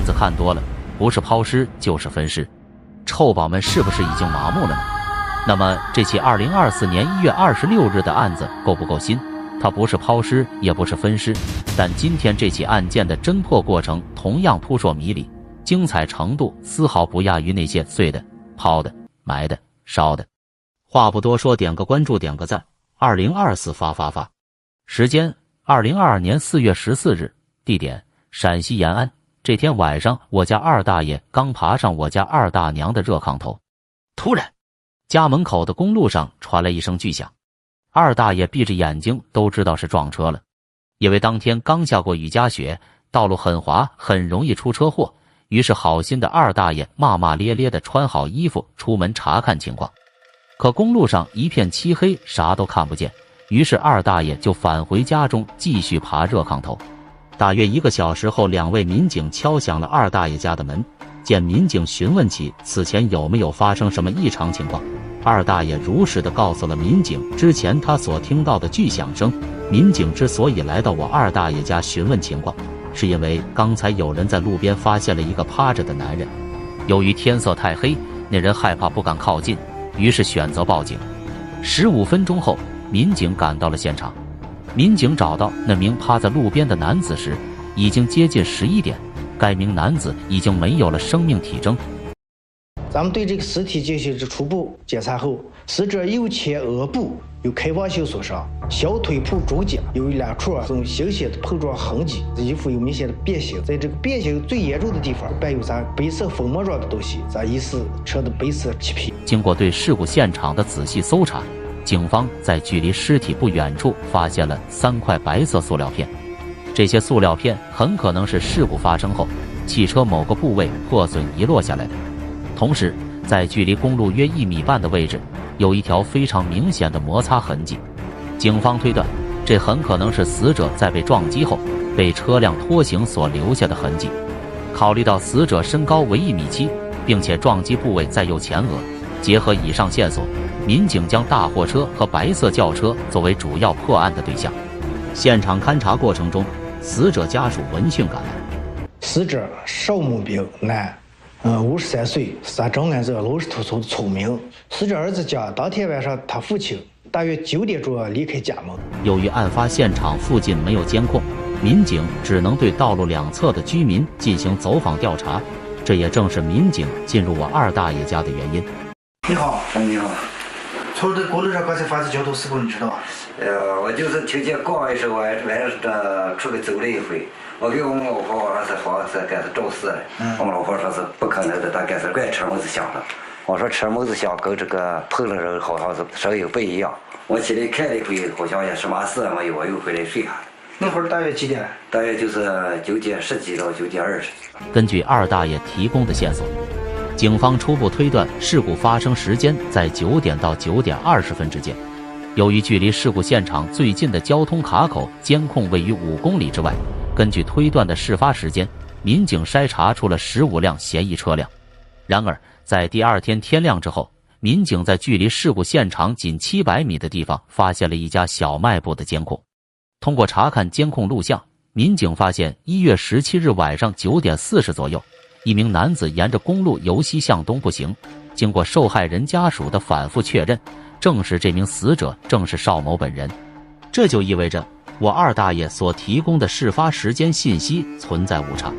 案子看多了，不是抛尸就是分尸，臭宝们是不是已经麻木了呢？那么这起2024年1月26日的案子够不够新？它不是抛尸，也不是分尸，但今天这起案件的侦破过程同样扑朔迷离，精彩程度丝毫不亚于那些碎的、抛的、埋的、烧的。话不多说，点个关注，点个赞。2024发。时间2022年4月14日，地点陕西延安。这天晚上，我家二大爷刚爬上我家二大娘的热炕头，突然，家门口的公路上传来一声巨响。二大爷闭着眼睛都知道是撞车了，因为当天刚下过雨夹雪，道路很滑，很容易出车祸。于是好心的二大爷骂骂咧咧地穿好衣服出门查看情况。可公路上一片漆黑，啥都看不见，于是二大爷就返回家中继续爬热炕头。大约1个小时后，2位民警敲响了二大爷家的门。见民警询问起此前有没有发生什么异常情况，二大爷如实地告诉了民警之前他所听到的巨响声。民警之所以来到我二大爷家询问情况，是因为刚才有人在路边发现了一个趴着的男人。由于天色太黑，那人害怕不敢靠近，于是选择报警。15分钟后，民警赶到了现场。民警找到那名趴在路边的男子时，已经接近11点，该名男子已经没有了生命体征。咱们对这个尸体进行初步检查后，死者右前额部有开放性损伤，小腿部中间有2处很明显的碰撞痕迹，衣服有明显的变形，在这个变形最严重的地方伴有咱白色粉末状的东西，咱疑似车的白色漆皮。经过对事故现场的仔细搜查，警方在距离尸体不远处发现了3块白色塑料片。这些塑料片很可能是事故发生后汽车某个部位破损遗落下来的。同时，在距离公路约1米半的位置，有一条非常明显的摩擦痕迹。警方推断，这很可能是死者在被撞击后被车辆拖行所留下的痕迹。考虑到死者身高为1.7米，并且撞击部位在右前额，结合以上线索，民警将大货车和白色轿车作为主要破案的对象。现场勘查过程中，死者家属闻讯赶来。死者邵某兵，男，53岁，三正安镇龙石头村的村民。死者儿子讲，当天晚上他父亲大约9点钟离开家门。由于案发现场附近没有监控，民警只能对道路两侧的居民进行走访调查，这也正是民警进入我二大爷家的原因。你好，你好。从这公路上刚才发生交通事故，你知道吗？我就是听见告的时候，我晚上出去走了一回。我给我们老婆我说是给他找死了，我们老婆说是不可能的，他该是怪车门子响了。我说车门子响跟这个碰了人好像是声音不一样。我起来看了一回，好像也什么事也没有，我又回来睡下了。那会儿大约几点？大约就是9点10几到9点20几。根据二大爷提供的线索，警方初步推断事故发生时间在9点到9点20分之间。由于距离事故现场最近的交通卡口监控位于5公里之外，根据推断的事发时间，民警筛查出了15辆嫌疑车辆。然而，在第二天天亮之后，民警在距离事故现场仅700米的地方发现了一家小卖部的监控。通过查看监控录像，民警发现1月17日晚上9点40左右，一名男子沿着公路由西向东步行。经过受害人家属的反复确认，证实这名死者正是邵某本人。这就意味着我二大爷所提供的事发时间信息存在误差，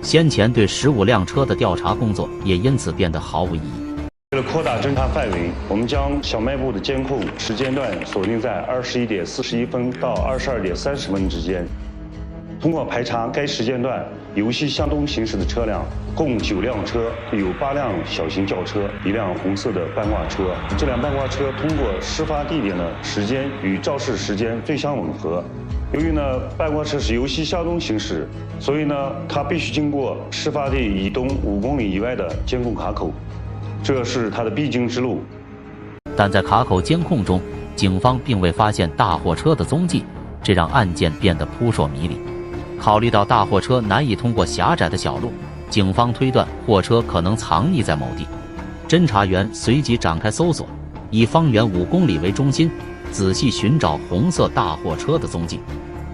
先前对15辆车的调查工作也因此变得毫无意义。为了扩大侦查范围，我们将小卖部的监控时间段锁定在21点41分到22点30分之间。通过排查该时间段由西向东行驶的车辆共9辆车，有8辆小型轿车，1辆红色的半挂车。这辆半挂车通过事发地点的时间与肇事时间最相吻合。由于呢半挂车是由西向东行驶，所以呢它必须经过事发地以东5公里以外的监控卡口，这是它的必经之路。但在卡口监控中，警方并未发现大货车的踪迹，这让案件变得扑朔迷离。考虑到大货车难以通过狭窄的小路，警方推断货车可能藏匿在某地。侦查员随即展开搜索，以方圆5公里为中心，仔细寻找红色大货车的踪迹。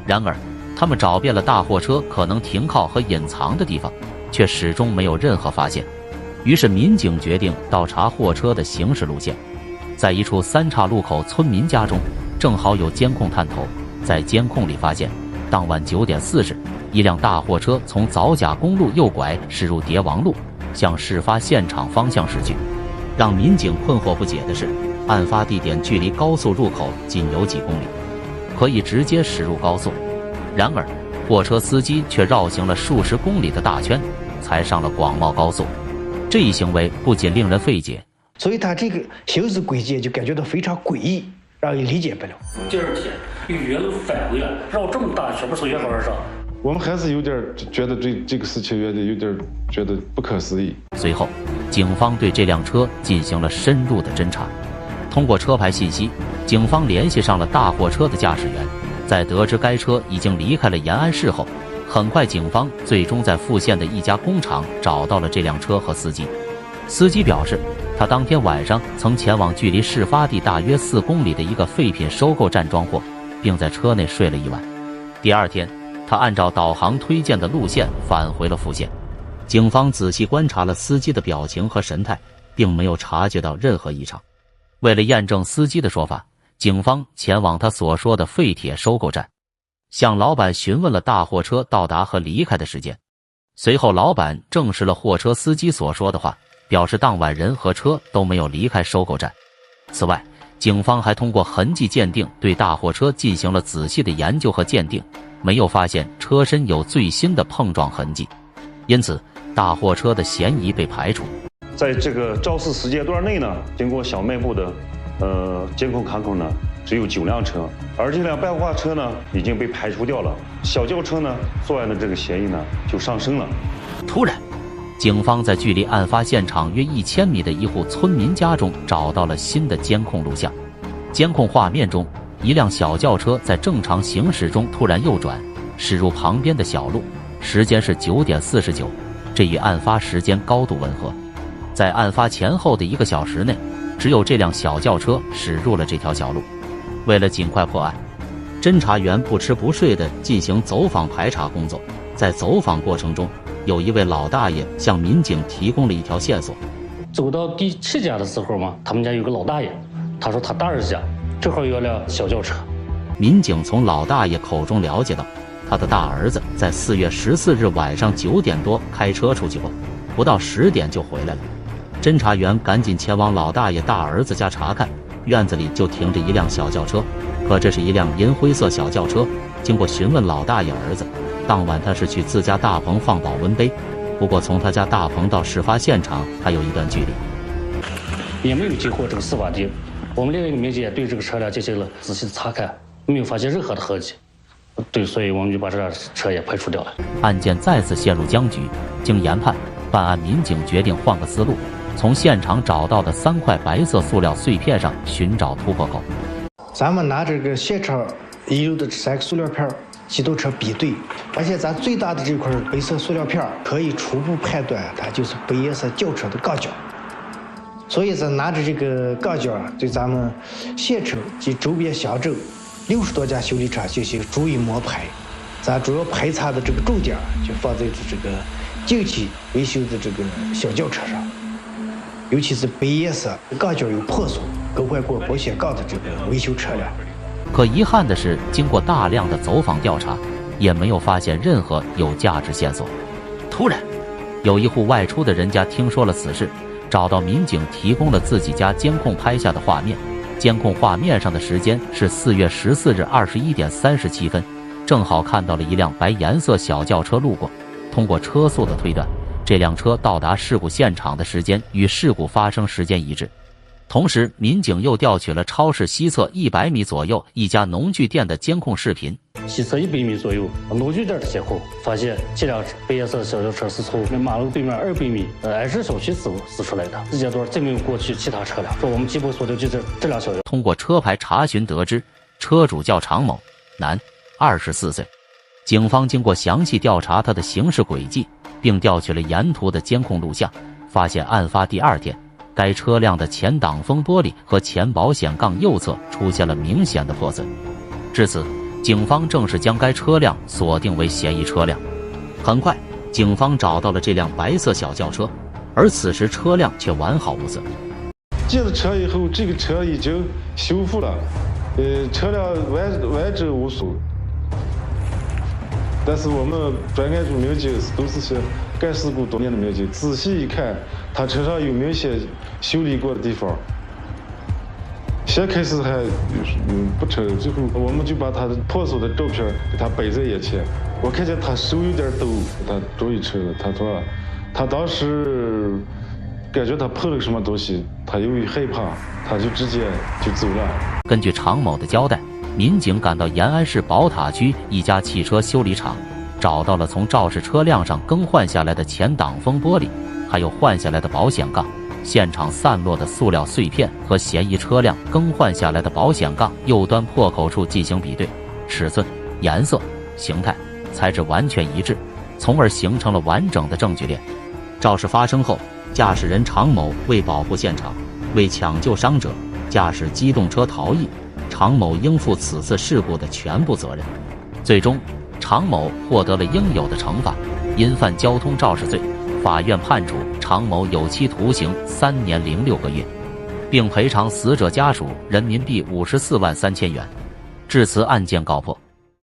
然而，他们找遍了大货车可能停靠和隐藏的地方，却始终没有任何发现。于是民警决定倒查货车的行驶路线。在一处三岔路口村民家中，正好有监控探头，在监控里发现，当晚9点40，一辆大货车从枣甲公路右拐驶入蝶王路，向事发现场方向驶去。让民警困惑不解的是，案发地点距离高速入口仅有几公里，可以直接驶入高速。然而，货车司机却绕行了数十公里的大圈，才上了广茂高速。这一行为不仅令人费解，所以他这个行驶轨迹就感觉到非常诡异，让人理解不了。第二天又原路返回来，绕这么大圈，不是原路上。我们还是有点觉得这个事情有点觉得不可思议。随后，警方对这辆车进行了深入的侦查。通过车牌信息，警方联系上了大货车的驾驶员。在得知该车已经离开了延安市后，很快警方最终在富县的一家工厂找到了这辆车和司机。司机表示，他当天晚上曾前往距离事发地大约4公里的一个废品收购站装货，并在车内睡了一晚。第二天，他按照导航推荐的路线返回了富县。警方仔细观察了司机的表情和神态，并没有察觉到任何异常。为了验证司机的说法，警方前往他所说的废铁收购站，向老板询问了大货车到达和离开的时间。随后，老板证实了货车司机所说的话，表示当晚人和车都没有离开收购站。此外，警方还通过痕迹鉴定对大货车进行了仔细的研究和鉴定，没有发现车身有最新的碰撞痕迹，因此大货车的嫌疑被排除。在这个肇事时间段内呢，经过小卖部的监控看控呢，只有9辆车，而这辆半化车呢已经被排除掉了，小轿车呢作案的这个嫌疑呢就上升了。突然，警方在距离案发现场约1000米的一户村民家中找到了新的监控录像。监控画面中，一辆小轿车在正常行驶中突然右转，驶入旁边的小路，时间是9点49，这与案发时间高度吻合。在案发前后的1个小时内，只有这辆小轿车驶入了这条小路。为了尽快破案，侦查员不吃不睡地进行走访排查工作。在走访过程中，有一位老大爷向民警提供了一条线索。走到第7家的时候嘛，他们家有个老大爷，他说他大儿子家正好有辆小轿车。民警从老大爷口中了解到，他的大儿子在4月14日晚上9点多开车出去过，不到10点就回来了。侦查员赶紧前往老大爷大儿子家查看，院子里就停着一辆小轿车，可这是一辆银灰色小轿车。经过询问老大爷儿子，当晚他是去自家大棚放保温杯，不过从他家大棚到事发现场还有一段距离，也没有经过这个事发地。我们另一个民警也对这个车辆进行了仔细的查看，没有发现任何的痕迹。对，所以我们就把这辆车也排除掉了。案件再次陷入僵局。经研判，办案民警决定换个思路，从现场找到的3块白色塑料碎片上寻找突破口。咱们拿这个现场遗留的3个塑料片机动车比对，发现咱最大的这块白色塑料片可以初步判断它就是白颜色轿车的钢脚。所以咱拿着这个钢脚对咱们县城及周边乡镇60多家修理厂进行逐一摸排。咱主要排查的这个重点就放在这个近期维修的这个小轿车上，尤其是白颜色钢脚有破损、更换过保险杠的这个维修车辆。可遗憾的是，经过大量的走访调查，也没有发现任何有价值线索。突然，有一户外出的人家听说了此事，找到民警提供了自己家监控拍下的画面。监控画面上的时间是4月14日21点37分，正好看到了一辆白颜色小轿车路过。通过车速的推断，这辆车到达事故现场的时间与事故发生时间一致。同时，民警又调取了超市西侧100米左右一家农具店的监控视频。西侧100米左右农具店的监控发现，这辆白颜色小轿车是从马路对面200米安氏小区驶出来的。时间段再没有过去其他车辆，说我们基本锁定就是这辆小轿。通过车牌查询得知，车主叫常某，男，24岁。警方经过详细调查他的行驶轨迹，并调取了沿途的监控录像，发现案发第2天，该车辆的前挡风玻璃和前保险杠右侧出现了明显的破损。至此，警方正式将该车辆锁定为嫌疑车辆。很快，警方找到了这辆白色小轿车，而此时车辆却完好无损。借了车以后，这个车已经修复了，车辆完整无损。但是我们专案组民警都是些干事故多年的民警，仔细一看，他车上有明显修理过的地方。先开始还不承认，最后我们就把他的破损的照片给他摆在眼前。我看见他手有点抖，他终于承认，他说他当时感觉他碰了什么东西，他由于害怕，他就直接就走了。根据常某的交代，民警赶到延安市宝塔区一家汽车修理厂，找到了从肇事车辆上更换下来的前挡风玻璃，还有换下来的保险杠。现场散落的塑料碎片和嫌疑车辆更换下来的保险杠右端破口处进行比对，尺寸、颜色、形态、材质完全一致，从而形成了完整的证据链。肇事发生后，驾驶人常某为保护现场，为抢救伤者，驾驶机动车逃逸，常某应负此次事故的全部责任。最终，常某获得了应有的惩罚，因犯交通肇事罪，法院判处常某有期徒刑3年06个月，并赔偿死者家属人民币54万3千元。至此，案件告破。